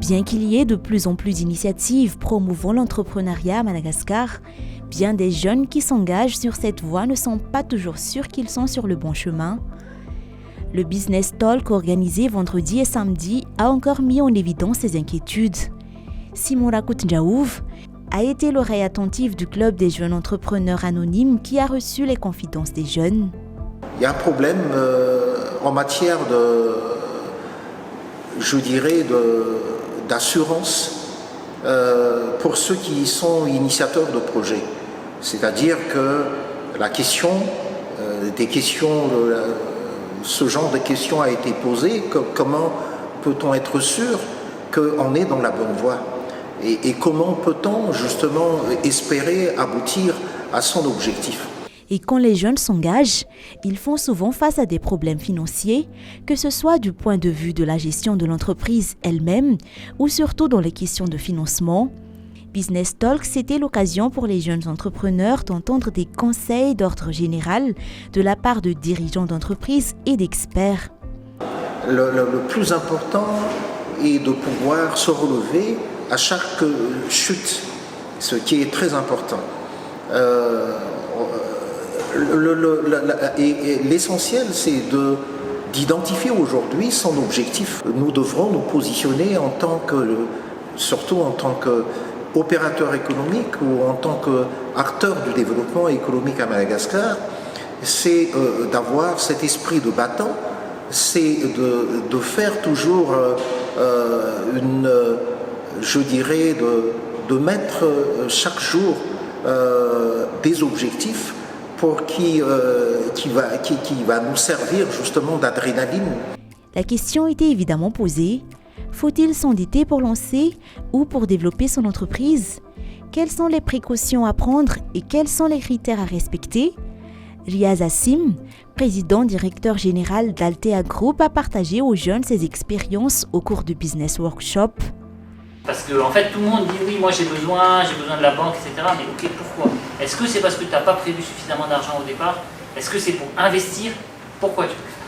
Bien qu'il y ait de plus en plus d'initiatives promouvant l'entrepreneuriat à Madagascar, bien des jeunes qui s'engagent sur cette voie ne sont pas toujours sûrs qu'ils sont sur le bon chemin. Le Business Talk organisé vendredi et samedi a encore mis en évidence ces inquiétudes. Simon Rakout-Ndjaouv a été l'oreille attentive du club des jeunes entrepreneurs anonymes qui a reçu les confidences des jeunes. Il y a un problème en matière d'assurance pour ceux qui sont initiateurs de projets. C'est-à-dire que la question, ce genre de questions a été posée, comment peut-on être sûr qu'on est dans la bonne voie ? Et comment peut-on justement espérer aboutir à son objectif ? Et quand les jeunes s'engagent, ils font souvent face à des problèmes financiers, que ce soit du point de vue de la gestion de l'entreprise elle-même ou surtout dans les questions de financement. Business Talk, c'était l'occasion pour les jeunes entrepreneurs d'entendre des conseils d'ordre général de la part de dirigeants d'entreprises et d'experts. Le plus important est de pouvoir se relever à chaque chute, ce qui est très important. L'essentiel, c'est d'identifier aujourd'hui son objectif. Nous devrons nous positionner surtout en tant qu'opérateur économique ou en tant qu'acteur du développement économique à Madagascar. C'est d'avoir cet esprit de battant, c'est de faire toujours de mettre chaque jour des objectifs qui va nous servir justement d'adrénaline. La question était évidemment posée. Faut-il s'endetter pour lancer ou pour développer son entreprise ? Quelles sont les précautions à prendre et quels sont les critères à respecter ? Riaz Assim, président-directeur général d'Altea Group, a partagé aux jeunes ses expériences au cours du Business Workshop. Parce que en fait, tout le monde dit oui, moi j'ai besoin de la banque, etc. Mais ok, pourquoi ? Est-ce que c'est parce que tu n'as pas prévu suffisamment d'argent au départ ? Est-ce que c'est pour investir ? Pourquoi tu peux faire ?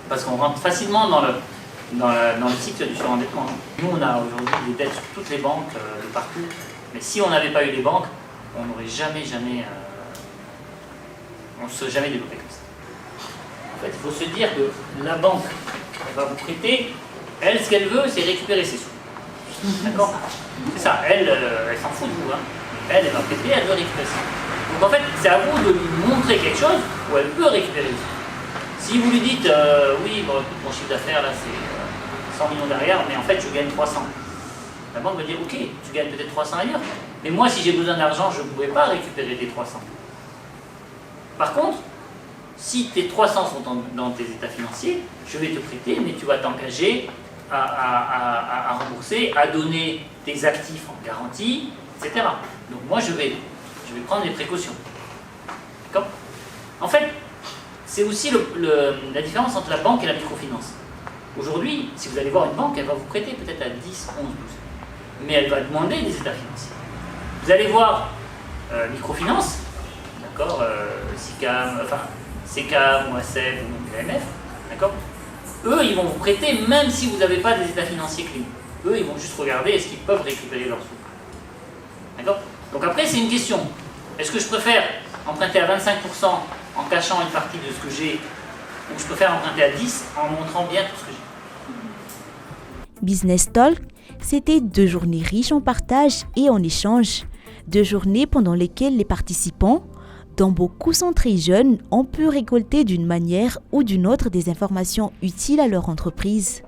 Parce qu'on rentre facilement dans le cycle du surendettement. Nous, on a aujourd'hui des dettes sur toutes les banques, de partout. Mais si on n'avait pas eu les banques, on n'aurait jamais on ne serait jamais développé comme ça. En fait, il faut se dire que la banque, elle va vous prêter, elle, ce qu'elle veut, c'est récupérer ses sous. D'accord ? C'est ça, elle s'en fout de vous. Hein. Elle va prêter, elle veut récupérer ça. Donc en fait, c'est à vous de lui montrer quelque chose où elle peut récupérer les sous. Si vous lui dites, oui, bon, écoute, mon chiffre d'affaires, là, c'est 100 millions derrière, mais en fait, je gagne 300. La banque va dire, ok, tu gagnes peut-être 300 ailleurs, mais moi, si j'ai besoin d'argent, je ne pourrais pas récupérer tes 300. Par contre, si tes 300 sont dans tes états financiers, je vais te prêter, mais tu vas t'engager à rembourser, à donner tes actifs en garantie, etc. Donc moi, je vais prendre des précautions. D'accord ? En fait, c'est aussi la différence entre la banque et la microfinance. Aujourd'hui, si vous allez voir une banque, elle va vous prêter peut-être à 10, 11, 12. Mais elle va demander des états financiers. Vous allez voir microfinance, d'accord, SECAM, ou ACEF ou l'AMF, d'accord. Eux, ils vont vous prêter même si vous n'avez pas des états financiers clean. Eux, ils vont juste regarder est-ce qu'ils peuvent récupérer leurs sous. D'accord ? Donc après, c'est une question. Est-ce que je préfère emprunter à 25% en cachant une partie de ce que j'ai, ou je préfère emprunter à 10% en montrant bien tout ce que j'ai ? Business Talk, c'était 2 journées riches en partage et en échange. 2 journées pendant lesquelles les participants, dont beaucoup sont très jeunes, ont pu récolter d'une manière ou d'une autre des informations utiles à leur entreprise.